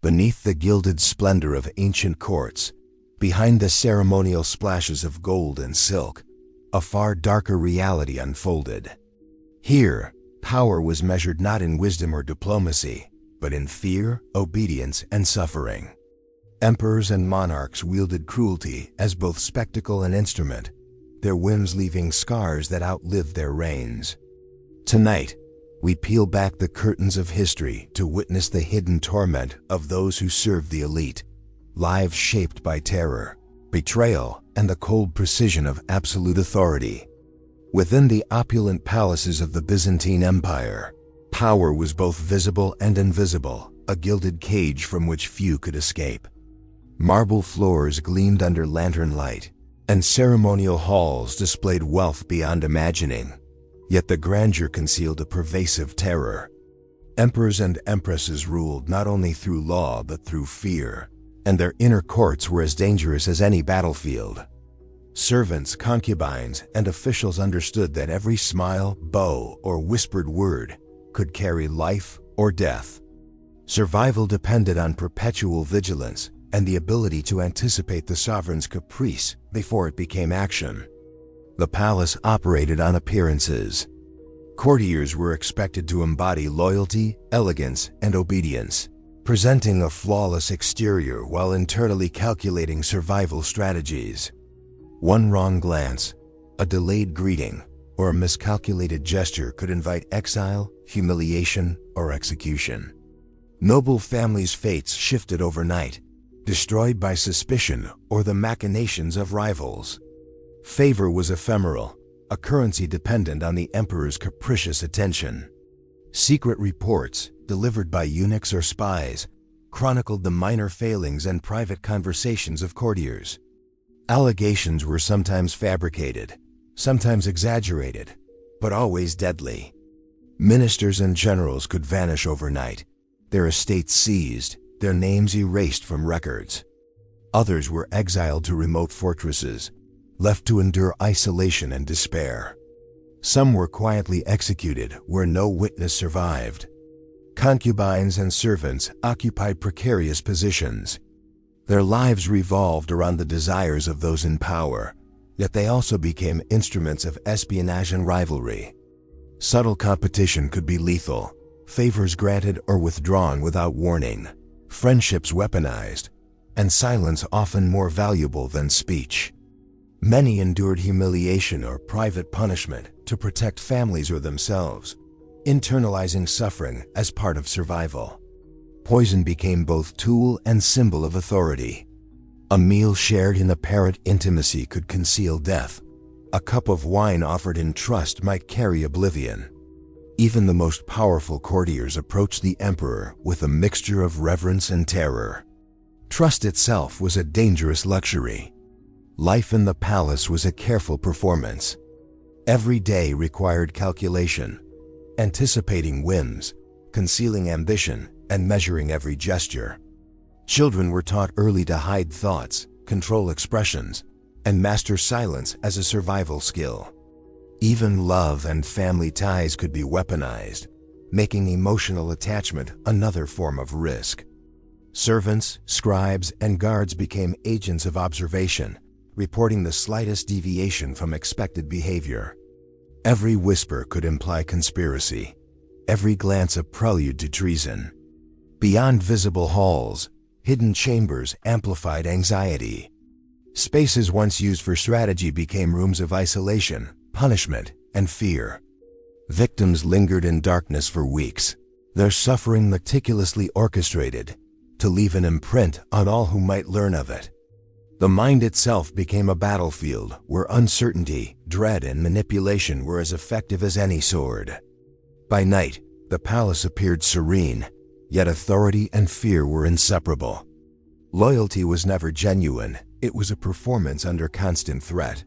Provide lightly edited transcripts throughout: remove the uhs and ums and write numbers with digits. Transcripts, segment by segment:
Beneath the gilded splendor of ancient courts, behind the ceremonial splashes of gold and silk, a far darker reality unfolded. Here, power was measured not in wisdom or diplomacy, but in fear, obedience, and suffering. Emperors and monarchs wielded cruelty as both spectacle and instrument, their whims leaving scars that outlived their reigns. Tonight, we peel back the curtains of history to witness the hidden torment of those who served the elite, lives shaped by terror, betrayal, and the cold precision of absolute authority. Within the opulent palaces of the Byzantine Empire, power was both visible and invisible, a gilded cage from which few could escape. Marble floors gleamed under lantern light, and ceremonial halls displayed wealth beyond imagining. Yet the grandeur concealed a pervasive terror. Emperors and empresses ruled not only through law but through fear, and their inner courts were as dangerous as any battlefield. Servants, concubines, and officials understood that every smile, bow, or whispered word could carry life or death. Survival depended on perpetual vigilance and the ability to anticipate the sovereign's caprice before it became action. The palace operated on appearances. Courtiers were expected to embody loyalty, elegance, and obedience, presenting a flawless exterior while internally calculating survival strategies. One wrong glance, a delayed greeting, or a miscalculated gesture could invite exile, humiliation, or execution. Noble families' fates shifted overnight, destroyed by suspicion or the machinations of rivals. Favor was ephemeral, a currency dependent on the emperor's capricious attention. Secret reports, delivered by eunuchs or spies, chronicled the minor failings and private conversations of courtiers. Allegations were sometimes fabricated, sometimes exaggerated, but always deadly. Ministers and generals could vanish overnight, their estates seized, their names erased from records. Others were exiled to remote fortresses, left to endure isolation and despair. Some were quietly executed where no witness survived. Concubines and servants occupied precarious positions. Their lives revolved around the desires of those in power, yet they also became instruments of espionage and rivalry. Subtle competition could be lethal, favors granted or withdrawn without warning, friendships weaponized, and silence often more valuable than speech. Many endured humiliation or private punishment to protect families or themselves, internalizing suffering as part of survival. Poison became both tool and symbol of authority. A meal shared in apparent intimacy could conceal death. A cup of wine offered in trust might carry oblivion. Even the most powerful courtiers approached the emperor with a mixture of reverence and terror. Trust itself was a dangerous luxury. Life in the palace was a careful performance. Every day required calculation, anticipating whims, concealing ambition, and measuring every gesture. Children were taught early to hide thoughts, control expressions, and master silence as a survival skill. Even love and family ties could be weaponized, making emotional attachment another form of risk. Servants, scribes, and guards became agents of observation, reporting the slightest deviation from expected behavior. Every whisper could imply conspiracy, every glance a prelude to treason. Beyond visible halls, hidden chambers amplified anxiety. Spaces once used for strategy became rooms of isolation, punishment, and fear. Victims lingered in darkness for weeks, their suffering meticulously orchestrated to leave an imprint on all who might learn of it. The mind itself became a battlefield where uncertainty, dread, and manipulation were as effective as any sword. By night, the palace appeared serene, yet authority and fear were inseparable. Loyalty was never genuine, it was a performance under constant threat.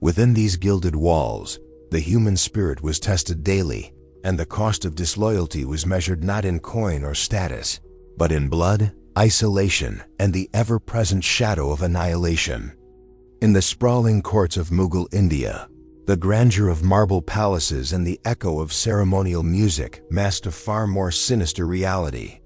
Within these gilded walls, the human spirit was tested daily, and the cost of disloyalty was measured not in coin or status, but in blood, isolation, and the ever-present shadow of annihilation. In the sprawling courts of Mughal India, the grandeur of marble palaces and the echo of ceremonial music masked a far more sinister reality.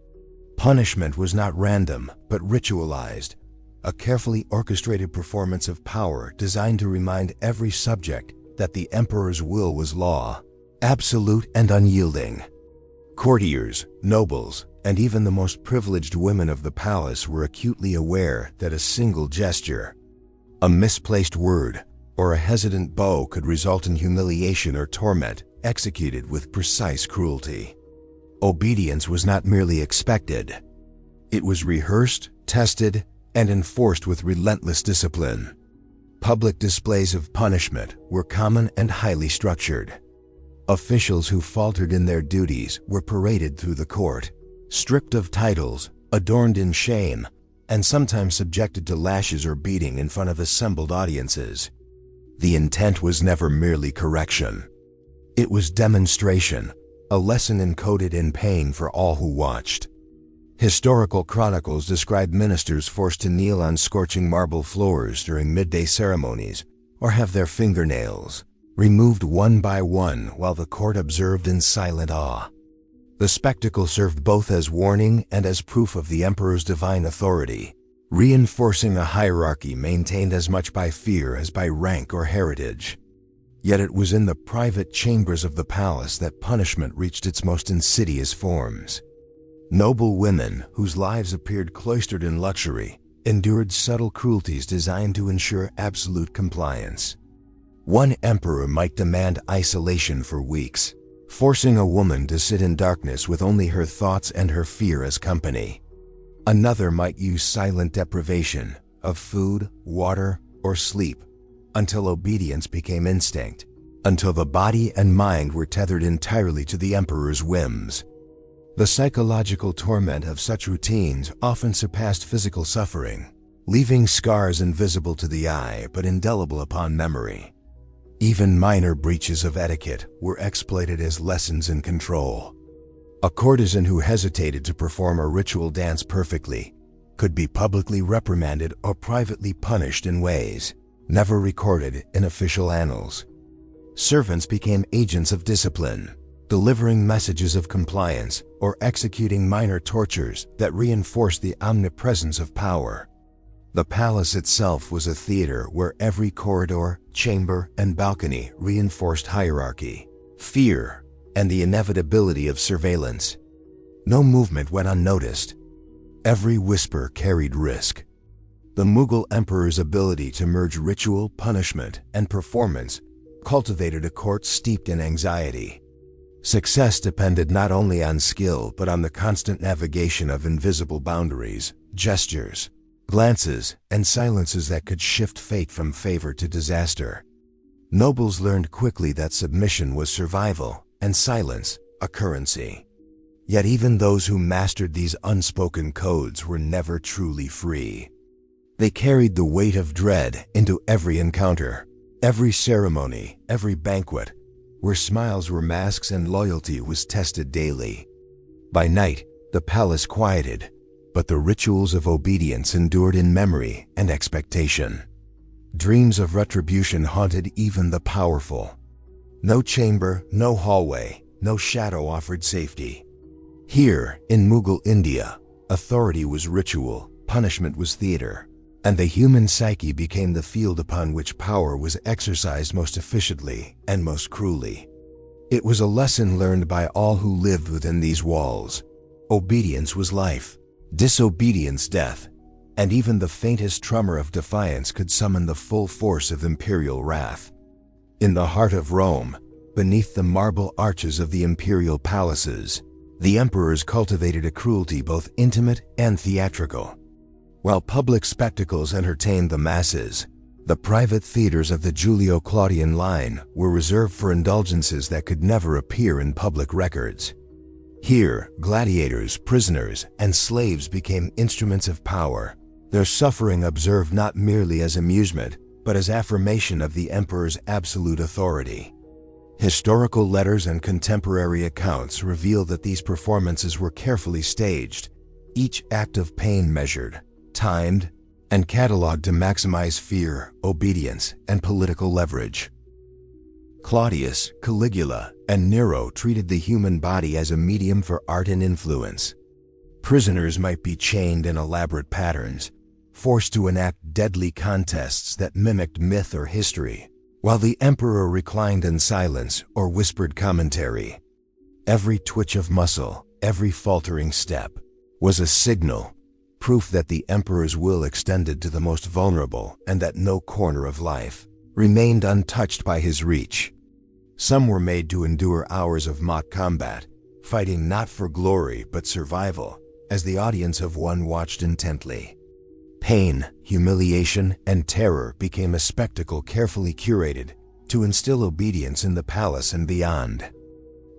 Punishment was not random, but ritualized, a carefully orchestrated performance of power designed to remind every subject that the emperor's will was law, absolute and unyielding. Courtiers, nobles, and even the most privileged women of the palace were acutely aware that a single gesture, a misplaced word, or a hesitant bow could result in humiliation or torment, executed with precise cruelty. Obedience was not merely expected. It was rehearsed, tested, and enforced with relentless discipline. Public displays of punishment were common and highly structured. Officials who faltered in their duties were paraded through the court, stripped of titles, adorned in shame, and sometimes subjected to lashes or beating in front of assembled audiences. The intent was never merely correction. It was demonstration, a lesson encoded in pain for all who watched. Historical chronicles describe ministers forced to kneel on scorching marble floors during midday ceremonies or have their fingernails removed one by one while the court observed in silent awe. The spectacle served both as warning and as proof of the emperor's divine authority, reinforcing a hierarchy maintained as much by fear as by rank or heritage. Yet it was in the private chambers of the palace that punishment reached its most insidious forms. Noble women, whose lives appeared cloistered in luxury, endured subtle cruelties designed to ensure absolute compliance. One emperor might demand isolation for weeks, forcing a woman to sit in darkness with only her thoughts and her fear as company. Another might use silent deprivation of food, water, or sleep, until obedience became instinct, until the body and mind were tethered entirely to the emperor's whims. The psychological torment of such routines often surpassed physical suffering, leaving scars invisible to the eye but indelible upon memory. Even minor breaches of etiquette were exploited as lessons in control. A courtesan who hesitated to perform a ritual dance perfectly could be publicly reprimanded or privately punished in ways never recorded in official annals. Servants became agents of discipline, delivering messages of compliance or executing minor tortures that reinforced the omnipresence of power. The palace itself was a theater where every corridor, chamber, and balcony reinforced hierarchy, fear, and the inevitability of surveillance. No movement went unnoticed. Every whisper carried risk. The Mughal emperor's ability to merge ritual, punishment, and performance cultivated a court steeped in anxiety. Success depended not only on skill but on the constant navigation of invisible boundaries, gestures, glances, and silences that could shift fate from favor to disaster. Nobles learned quickly that submission was survival and silence a currency. Yet even those who mastered these unspoken codes were never truly free. They carried the weight of dread into every encounter, every ceremony, every banquet, where smiles were masks and loyalty was tested daily. By night, the palace quieted, but the rituals of obedience endured in memory and expectation. Dreams of retribution haunted even the powerful. No chamber, no hallway, no shadow offered safety. Here, in Mughal India, authority was ritual, punishment was theater, and the human psyche became the field upon which power was exercised most efficiently and most cruelly. It was a lesson learned by all who lived within these walls. Obedience was life, disobedience death, and even the faintest tremor of defiance could summon the full force of imperial wrath. In the heart of Rome, beneath the marble arches of the imperial palaces, the emperors cultivated a cruelty both intimate and theatrical. While public spectacles entertained the masses, the private theaters of the Julio-Claudian line were reserved for indulgences that could never appear in public records. Here, gladiators, prisoners, and slaves became instruments of power, their suffering observed not merely as amusement, but as affirmation of the emperor's absolute authority. Historical letters and contemporary accounts reveal that these performances were carefully staged, each act of pain measured, timed, and catalogued to maximize fear, obedience, and political leverage. Claudius, Caligula, and Nero treated the human body as a medium for art and influence. Prisoners might be chained in elaborate patterns, forced to enact deadly contests that mimicked myth or history, while the emperor reclined in silence or whispered commentary. Every twitch of muscle, every faltering step, was a signal, proof that the emperor's will extended to the most vulnerable and that no corner of life remained untouched by his reach. Some were made to endure hours of mock combat, fighting not for glory but survival, as the audience of one watched intently. Pain, humiliation, and terror became a spectacle carefully curated to instill obedience in the palace and beyond.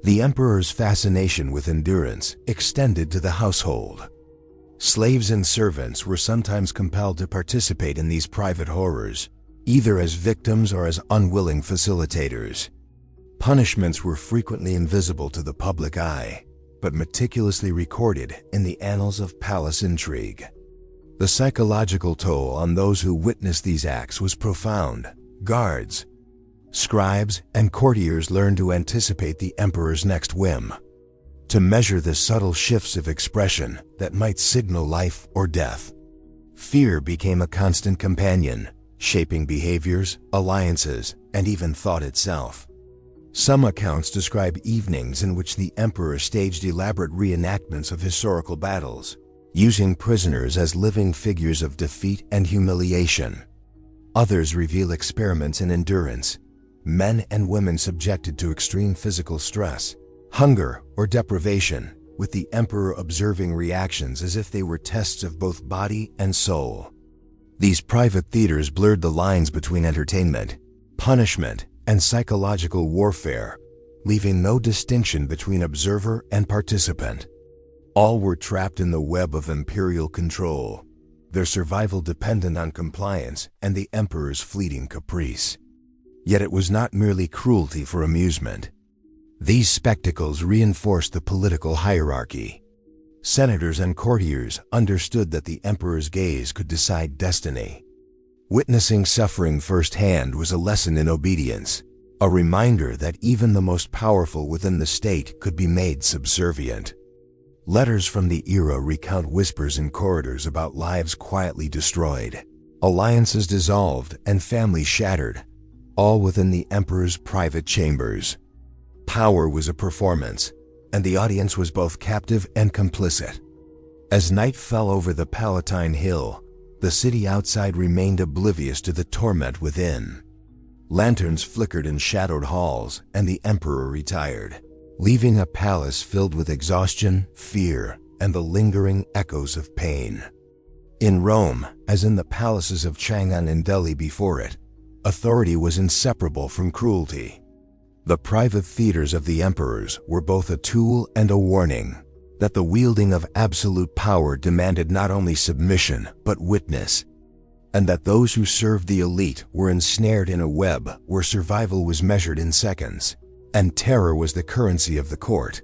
The emperor's fascination with endurance extended to the household. Slaves and servants were sometimes compelled to participate in these private horrors, either as victims or as unwilling facilitators. Punishments were frequently invisible to the public eye, but meticulously recorded in the annals of palace intrigue. The psychological toll on those who witnessed these acts was profound. Guards, scribes, and courtiers learned to anticipate the emperor's next whim, to measure the subtle shifts of expression that might signal life or death. Fear became a constant companion, shaping behaviors, alliances, and even thought itself. Some accounts describe evenings in which the emperor staged elaborate reenactments of historical battles, using prisoners as living figures of defeat and humiliation. Others reveal experiments in endurance, men and women subjected to extreme physical stress, hunger, or deprivation, with the emperor observing reactions as if they were tests of both body and soul. These private theaters blurred the lines between entertainment, punishment, and psychological warfare, leaving no distinction between observer and participant. All were trapped in the web of imperial control, their survival dependent on compliance and the emperor's fleeting caprice. Yet it was not merely cruelty for amusement. These spectacles reinforced the political hierarchy. Senators and courtiers understood that the emperor's gaze could decide destiny. Witnessing suffering firsthand was a lesson in obedience, a reminder that even the most powerful within the state could be made subservient. Letters from the era recount whispers in corridors about lives quietly destroyed, alliances dissolved, and families shattered, all within the emperor's private chambers. Power was a performance, and the audience was both captive and complicit. As night fell over the Palatine Hill, the city outside remained oblivious to the torment within. Lanterns flickered in shadowed halls, and the emperor retired, leaving a palace filled with exhaustion, fear, and the lingering echoes of pain. In Rome, as in the palaces of Chang'an and Delhi before it, authority was inseparable from cruelty. The private theaters of the emperors were both a tool and a warning that the wielding of absolute power demanded not only submission but witness, and that those who served the elite were ensnared in a web where survival was measured in seconds, and terror was the currency of the court.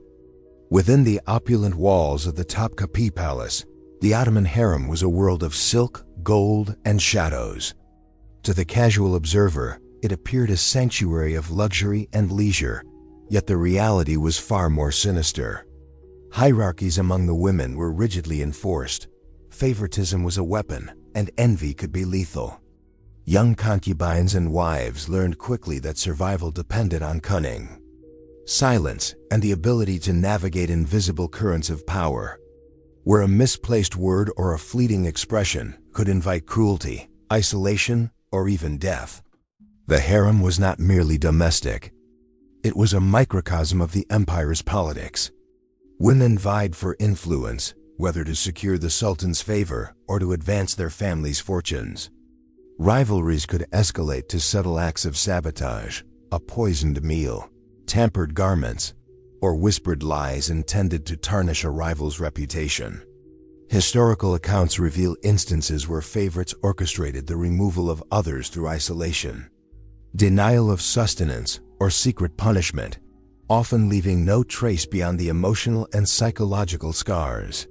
Within the opulent walls of the Topkapi Palace, the Ottoman harem was a world of silk, gold, and shadows. To the casual observer, it appeared a sanctuary of luxury and leisure, yet the reality was far more sinister. Hierarchies among the women were rigidly enforced. Favoritism was a weapon, and envy could be lethal. Young concubines and wives learned quickly that survival depended on cunning, silence, and the ability to navigate invisible currents of power, where a misplaced word or a fleeting expression could invite cruelty, isolation, or even death. The harem was not merely domestic. It was a microcosm of the empire's politics. Women vied for influence, whether to secure the sultan's favor or to advance their family's fortunes. Rivalries could escalate to subtle acts of sabotage, a poisoned meal, tampered garments, or whispered lies intended to tarnish a rival's reputation. Historical accounts reveal instances where favorites orchestrated the removal of others through isolation, denial of sustenance, or secret punishment, often leaving no trace beyond the emotional and psychological scars.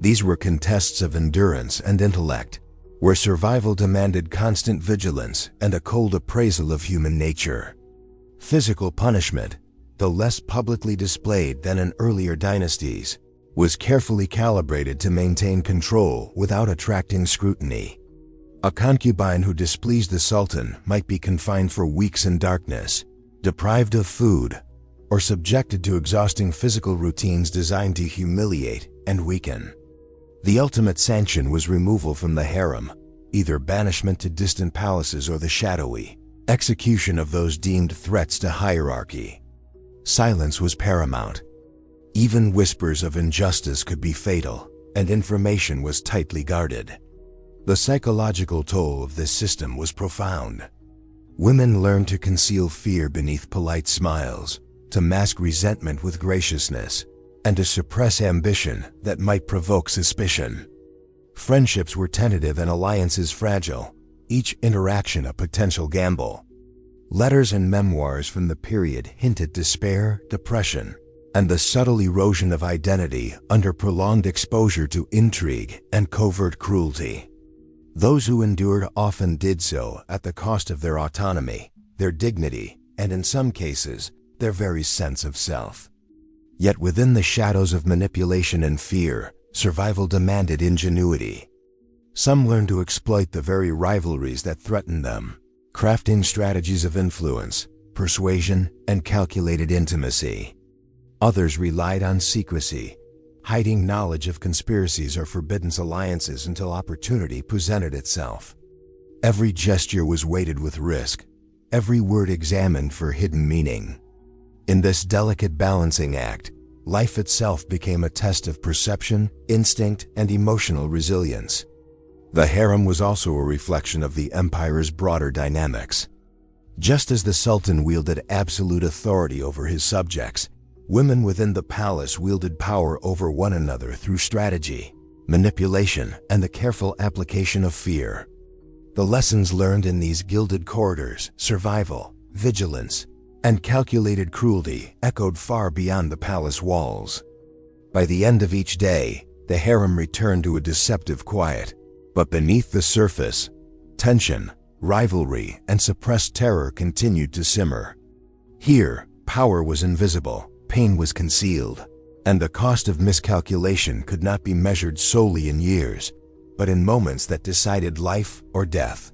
These were contests of endurance and intellect, where survival demanded constant vigilance and a cold appraisal of human nature. Physical punishment, though less publicly displayed than in earlier dynasties, was carefully calibrated to maintain control without attracting scrutiny. A concubine who displeased the sultan might be confined for weeks in darkness, deprived of food, or subjected to exhausting physical routines designed to humiliate and weaken. The ultimate sanction was removal from the harem, either banishment to distant palaces or the shadowy execution of those deemed threats to hierarchy. Silence was paramount. Even whispers of injustice could be fatal, and information was tightly guarded. The psychological toll of this system was profound. Women learned to conceal fear beneath polite smiles, to mask resentment with graciousness, and to suppress ambition that might provoke suspicion. Friendships were tentative and alliances fragile, each interaction a potential gamble. Letters and memoirs from the period hinted despair, depression, and the subtle erosion of identity under prolonged exposure to intrigue and covert cruelty. Those who endured often did so at the cost of their autonomy, their dignity, and in some cases, their very sense of self. Yet within the shadows of manipulation and fear, survival demanded ingenuity. Some learned to exploit the very rivalries that threatened them, crafting strategies of influence, persuasion, and calculated intimacy. Others relied on secrecy, hiding knowledge of conspiracies or forbidden alliances until opportunity presented itself. Every gesture was weighted with risk, every word examined for hidden meaning. In this delicate balancing act, life itself became a test of perception, instinct, and emotional resilience. The harem was also a reflection of the empire's broader dynamics. Just as the sultan wielded absolute authority over his subjects, women within the palace wielded power over one another through strategy, manipulation, and the careful application of fear. The lessons learned in these gilded corridors, survival, vigilance, and calculated cruelty echoed far beyond the palace walls. By the end of each day, the harem returned to a deceptive quiet, but beneath the surface, tension, rivalry, and suppressed terror continued to simmer. Here, power was invisible, pain was concealed, and the cost of miscalculation could not be measured solely in years, but in moments that decided life or death.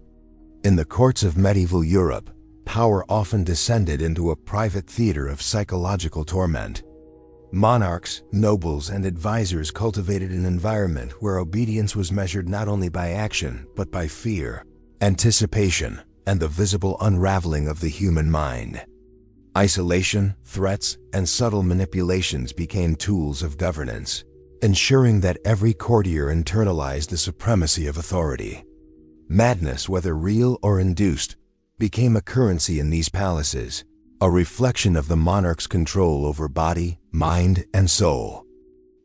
In the courts of medieval Europe, power often descended into a private theater of psychological torment. Monarchs, nobles, and advisors cultivated an environment where obedience was measured not only by action, but by fear, anticipation, and the visible unraveling of the human mind. Isolation, threats, and subtle manipulations became tools of governance, ensuring that every courtier internalized the supremacy of authority. Madness, whether real or induced, became a currency in these palaces, a reflection of the monarch's control over body, mind, and soul.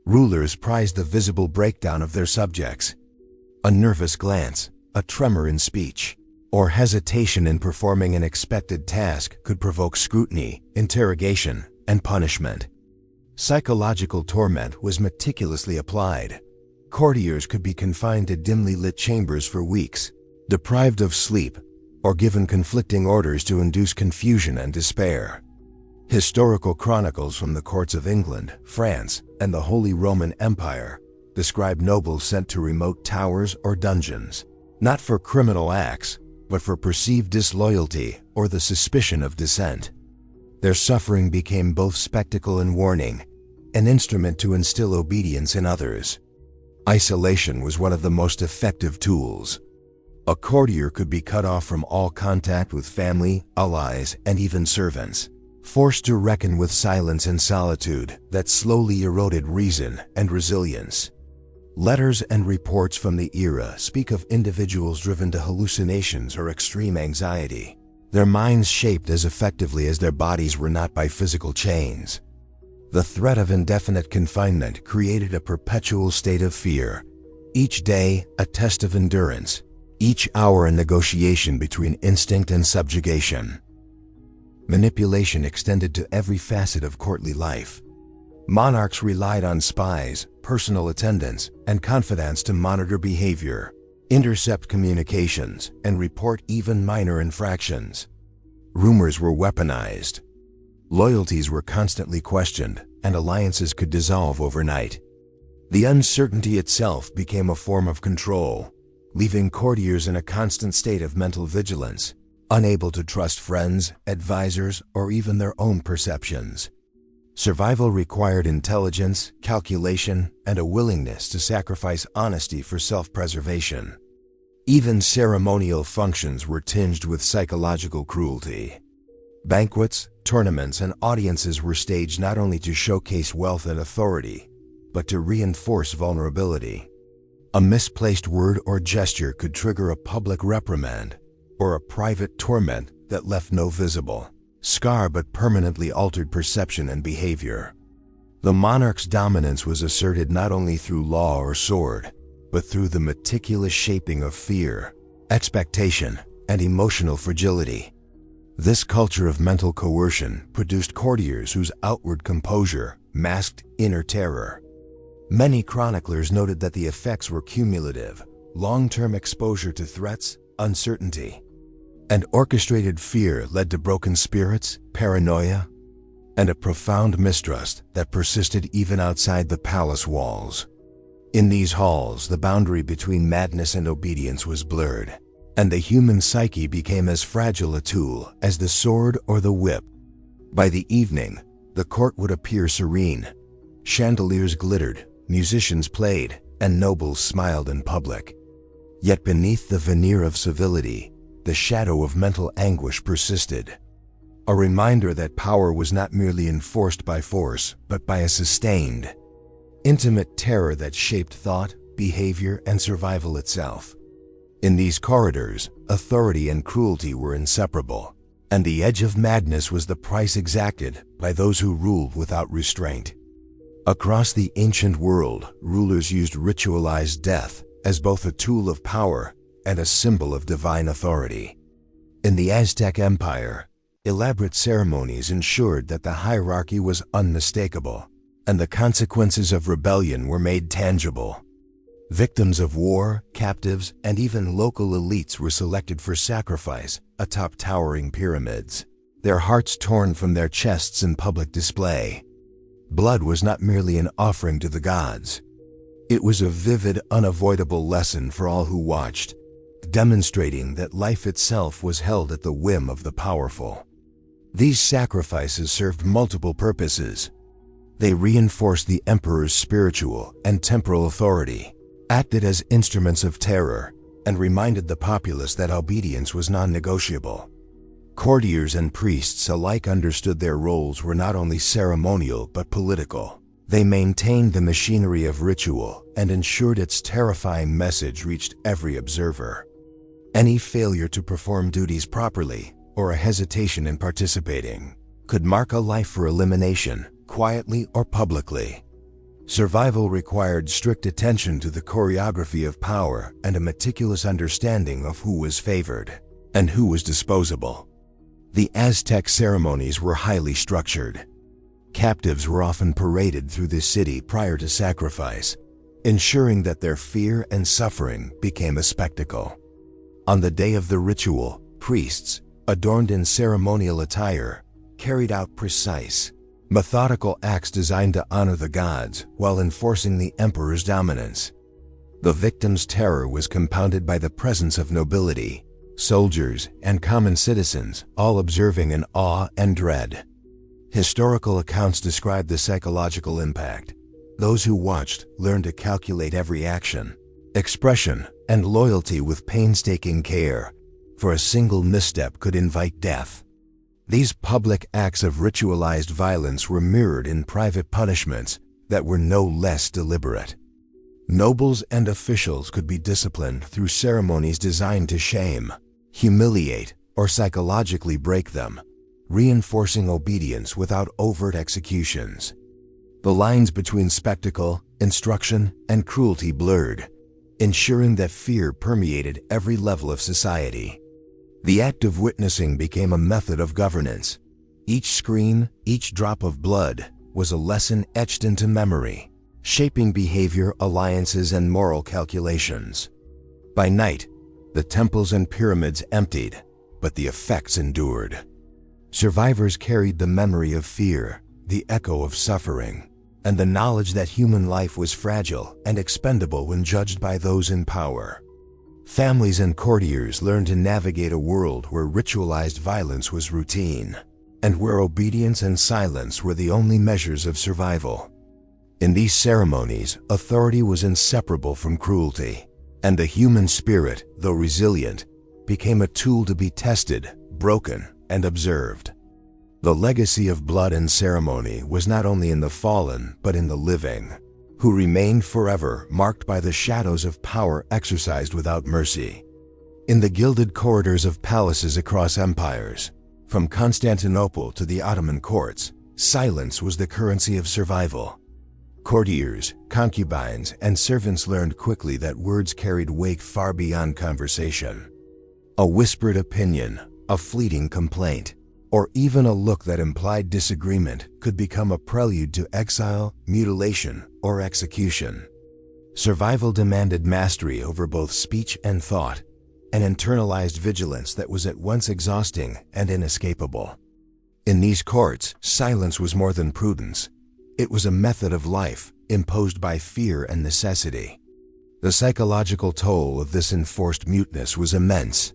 Rulers prized the visible breakdown of their subjects. A nervous glance, a tremor in speech, or hesitation in performing an expected task could provoke scrutiny, interrogation, and punishment. Psychological torment was meticulously applied. Courtiers could be confined to dimly lit chambers for weeks, deprived of sleep, or given conflicting orders to induce confusion and despair. Historical chronicles from the courts of England, France, and the Holy Roman Empire describe nobles sent to remote towers or dungeons, not for criminal acts, but for perceived disloyalty or the suspicion of dissent. Their suffering became both spectacle and warning, an instrument to instill obedience in others. Isolation was one of the most effective tools. A courtier could be cut off from all contact with family, allies, and even servants, forced to reckon with silence and solitude that slowly eroded reason and resilience. Letters and reports from the era speak of individuals driven to hallucinations or extreme anxiety, their minds shaped as effectively as their bodies were not by physical chains. The threat of indefinite confinement created a perpetual state of fear, each day a test of endurance, each hour a negotiation between instinct and subjugation. Manipulation extended to every facet of courtly life. Monarchs relied on spies, personal attendants, and confidants to monitor behavior, intercept communications, and report even minor infractions. Rumors were weaponized. Loyalties were constantly questioned, and alliances could dissolve overnight. The uncertainty itself became a form of control, leaving courtiers in a constant state of mental vigilance, unable to trust friends, advisors, or even their own perceptions. Survival required intelligence, calculation, and a willingness to sacrifice honesty for self-preservation. Even ceremonial functions were tinged with psychological cruelty. Banquets, tournaments, and audiences were staged not only to showcase wealth and authority, but to reinforce vulnerability. A misplaced word or gesture could trigger a public reprimand or a private torment that left no visible scar but permanently altered perception and behavior. The monarch's dominance was asserted not only through law or sword, but through the meticulous shaping of fear, expectation, and emotional fragility. This culture of mental coercion produced courtiers whose outward composure masked inner terror. Many chroniclers noted that the effects were cumulative: long-term exposure to threats, uncertainty, and orchestrated fear led to broken spirits, paranoia, and a profound mistrust that persisted even outside the palace walls. In these halls, the boundary between madness and obedience was blurred, and the human psyche became as fragile a tool as the sword or the whip. By the evening, the court would appear serene. Chandeliers glittered, musicians played, and nobles smiled in public. Yet beneath the veneer of civility, the shadow of mental anguish persisted. A reminder that power was not merely enforced by force, but by a sustained, intimate terror that shaped thought, behavior, and survival itself. In these corridors, authority and cruelty were inseparable, and the edge of madness was the price exacted by those who ruled without restraint. Across the ancient world, rulers used ritualized death as both a tool of power and a symbol of divine authority. In the Aztec Empire, elaborate ceremonies ensured that the hierarchy was unmistakable, and the consequences of rebellion were made tangible. Victims of war, captives, and even local elites were selected for sacrifice atop towering pyramids, their hearts torn from their chests in public display. Blood was not merely an offering to the gods. It was a vivid, unavoidable lesson for all who watched, demonstrating that life itself was held at the whim of the powerful. These sacrifices served multiple purposes. They reinforced the emperor's spiritual and temporal authority, acted as instruments of terror, and reminded the populace that obedience was non-negotiable. Courtiers and priests alike understood their roles were not only ceremonial but political. They maintained the machinery of ritual and ensured its terrifying message reached every observer. Any failure to perform duties properly, or a hesitation in participating, could mark a life for elimination, quietly or publicly. Survival required strict attention to the choreography of power and a meticulous understanding of who was favored and who was disposable. The Aztec ceremonies were highly structured. Captives were often paraded through the city prior to sacrifice, ensuring that their fear and suffering became a spectacle. On the day of the ritual, priests, adorned in ceremonial attire, carried out precise, methodical acts designed to honor the gods while enforcing the emperor's dominance. The victim's terror was compounded by the presence of nobility, soldiers, and common citizens, all observing in awe and dread. Historical accounts describe the psychological impact. Those who watched learned to calculate every action, expression, and loyalty with painstaking care, for a single misstep could invite death. These public acts of ritualized violence were mirrored in private punishments that were no less deliberate. Nobles and officials could be disciplined through ceremonies designed to shame, humiliate, or psychologically break them, reinforcing obedience without overt executions. The lines between spectacle, instruction, and cruelty blurred, ensuring that fear permeated every level of society. The act of witnessing became a method of governance. Each scream, each drop of blood, was a lesson etched into memory, shaping behavior, alliances, and moral calculations. By night, the temples and pyramids emptied, but the effects endured. Survivors carried the memory of fear, the echo of suffering, and the knowledge that human life was fragile and expendable when judged by those in power. Families and courtiers learned to navigate a world where ritualized violence was routine, and where obedience and silence were the only measures of survival. In these ceremonies, authority was inseparable from cruelty, and the human spirit, though resilient, became a tool to be tested, broken, and observed. The legacy of blood and ceremony was not only in the fallen, but in the living, who remained forever marked by the shadows of power exercised without mercy. In the gilded corridors of palaces across empires, from Constantinople to the Ottoman courts, silence was the currency of survival. Courtiers, concubines, and servants learned quickly that words carried weight far beyond conversation. A whispered opinion, a fleeting complaint, or even a look that implied disagreement could become a prelude to exile, mutilation, or execution. Survival demanded mastery over both speech and thought, an internalized vigilance that was at once exhausting and inescapable. In these courts, silence was more than prudence. It was a method of life, imposed by fear and necessity. The psychological toll of this enforced muteness was immense.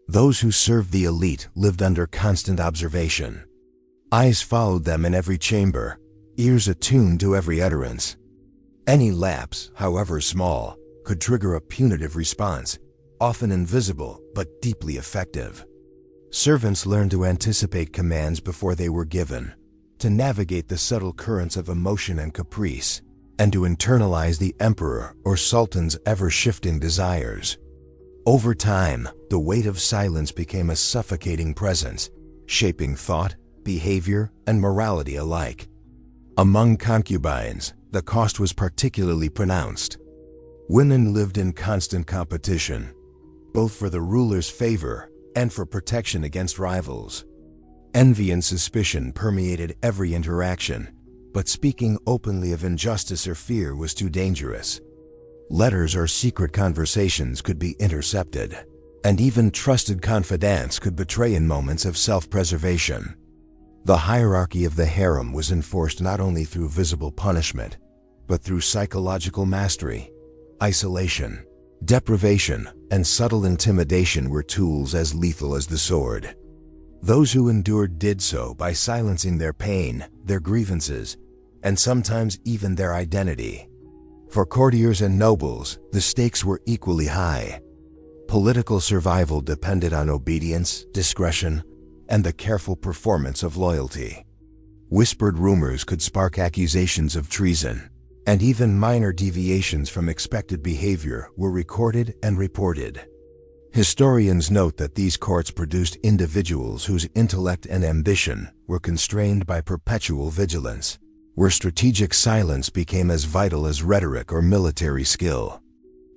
Those who served the elite lived under constant observation. Eyes followed them in every chamber, ears attuned to every utterance. Any lapse, however small, could trigger a punitive response, often invisible but deeply effective. Servants learned to anticipate commands before they were given, to navigate the subtle currents of emotion and caprice, and to internalize the emperor or sultan's ever-shifting desires. Over time, the weight of silence became a suffocating presence, shaping thought, behavior, and morality alike. Among concubines, the cost was particularly pronounced. Women lived in constant competition, both for the ruler's favor and for protection against rivals. Envy and suspicion permeated every interaction, but speaking openly of injustice or fear was too dangerous. Letters or secret conversations could be intercepted, and even trusted confidants could betray in moments of self-preservation. The hierarchy of the harem was enforced not only through visible punishment, but through psychological mastery. Isolation, deprivation, and subtle intimidation were tools as lethal as the sword. Those who endured did so by silencing their pain, their grievances, and sometimes even their identity. For courtiers and nobles, the stakes were equally high. Political survival depended on obedience, discretion, and the careful performance of loyalty. Whispered rumors could spark accusations of treason, and even minor deviations from expected behavior were recorded and reported. Historians note that these courts produced individuals whose intellect and ambition were constrained by perpetual vigilance, where strategic silence became as vital as rhetoric or military skill.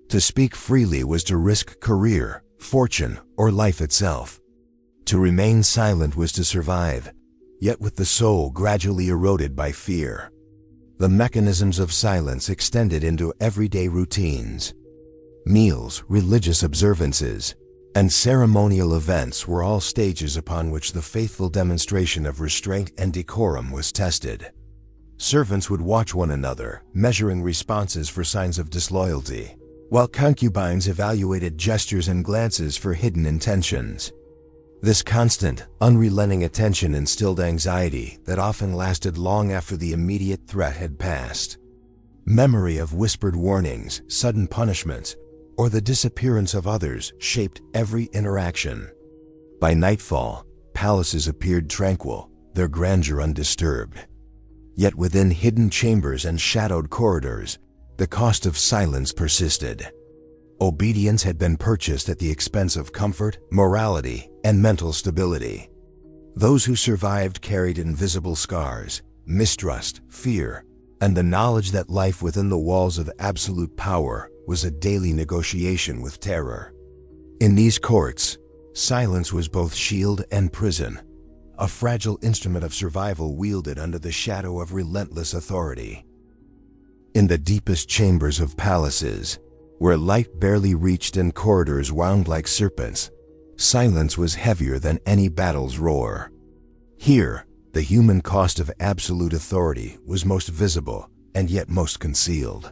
To speak freely was to risk career, fortune, or life itself. To remain silent was to survive, yet with the soul gradually eroded by fear. The mechanisms of silence extended into everyday routines. Meals, religious observances, and ceremonial events were all stages upon which the faithful demonstration of restraint and decorum was tested. Servants would watch one another, measuring responses for signs of disloyalty, while concubines evaluated gestures and glances for hidden intentions. This constant, unrelenting attention instilled anxiety that often lasted long after the immediate threat had passed. Memory of whispered warnings, sudden punishments, or the disappearance of others shaped every interaction. By nightfall, palaces appeared tranquil, their grandeur undisturbed. Yet within hidden chambers and shadowed corridors, the cost of silence persisted. Obedience had been purchased at the expense of comfort, morality, and mental stability. Those who survived carried invisible scars, mistrust, fear, and the knowledge that life within the walls of absolute power was a daily negotiation with terror. In these courts, silence was both shield and prison, a fragile instrument of survival wielded under the shadow of relentless authority. In the deepest chambers of palaces, where light barely reached and corridors wound like serpents, silence was heavier than any battle's roar. Here, The human cost of absolute authority was most visible and yet most concealed.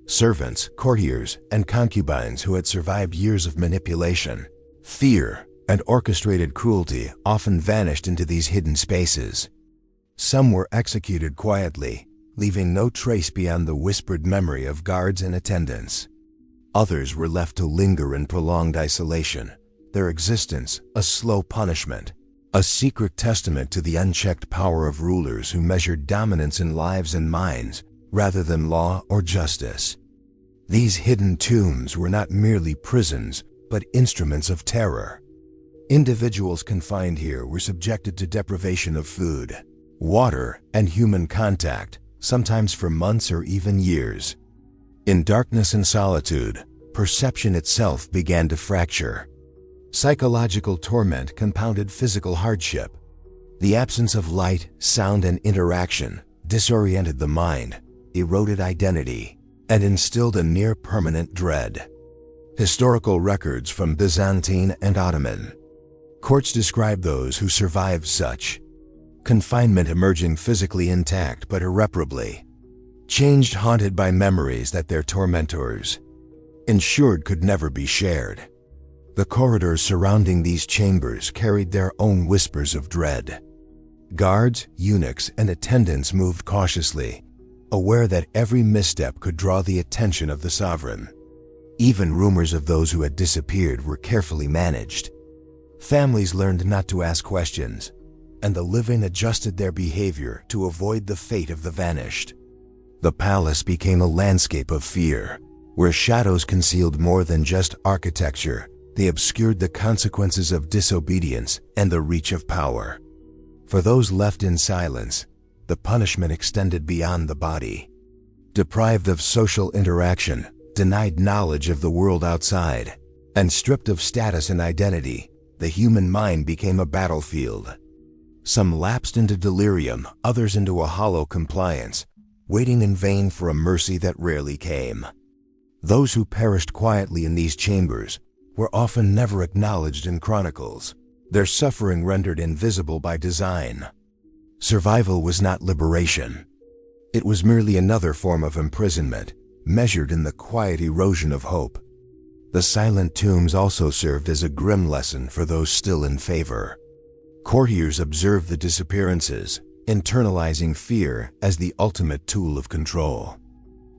Servants, courtiers, and concubines who had survived years of manipulation, fear, and orchestrated cruelty often vanished into these hidden spaces. Some were executed quietly, leaving no trace beyond the whispered memory of guards and attendants. Others were left to linger in prolonged isolation, their existence a slow punishment, a secret testament to the unchecked power of rulers who measured dominance in lives and minds rather than law or justice. These hidden tombs were not merely prisons, but instruments of terror. Individuals confined here were subjected to deprivation of food, water, and human contact, sometimes for months or even years. In darkness and solitude, perception itself began to fracture. Psychological torment compounded physical hardship. The absence of light, sound, and interaction disoriented the mind, eroded identity, and instilled a near-permanent dread. Historical records from Byzantine and Ottoman courts describe those who survived such confinement emerging physically intact but irreparably changed, haunted by memories that their tormentors ensured could never be shared. The corridors surrounding these chambers carried their own whispers of dread. Guards, eunuchs, and attendants moved cautiously, aware that every misstep could draw the attention of the sovereign. Even rumors of those who had disappeared were carefully managed. Families learned not to ask questions, and the living adjusted their behavior to avoid the fate of the vanished. The palace became a landscape of fear, where shadows concealed more than just architecture. They obscured the consequences of disobedience and the reach of power. For those left in silence, the punishment extended beyond the body. Deprived of social interaction, denied knowledge of the world outside, and stripped of status and identity, the human mind became a battlefield. Some lapsed into delirium, others into a hollow compliance, waiting in vain for a mercy that rarely came. Those who perished quietly in these chambers were often never acknowledged in chronicles, their suffering rendered invisible by design. Survival was not liberation. It was merely another form of imprisonment, measured in the quiet erosion of hope. The silent tombs also served as a grim lesson for those still in favor. Courtiers observed the disappearances, internalizing fear as the ultimate tool of control.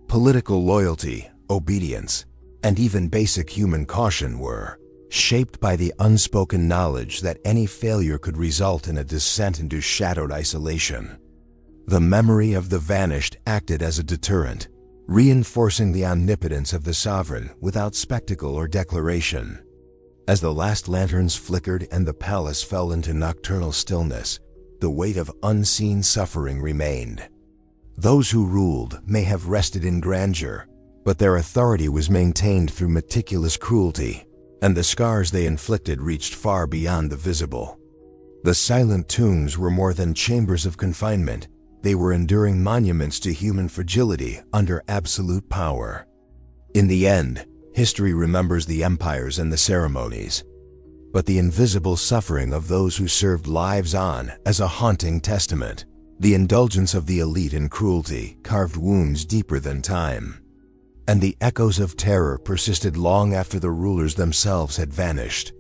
Political loyalty, obedience, and even basic human caution were shaped by the unspoken knowledge that any failure could result in a descent into shadowed isolation. The memory of the vanished acted as a deterrent, reinforcing the omnipotence of the sovereign without spectacle or declaration. As the last lanterns flickered and the palace fell into nocturnal stillness, the weight of unseen suffering remained. Those who ruled may have rested in grandeur, but their authority was maintained through meticulous cruelty, and the scars they inflicted reached far beyond the visible. The silent tombs were more than chambers of confinement. They were enduring monuments to human fragility under absolute power. In the end, history remembers the empires and the ceremonies, but the invisible suffering of those who served lives on as a haunting testament. The indulgence of the elite in cruelty carved wounds deeper than time, and the echoes of terror persisted long after the rulers themselves had vanished.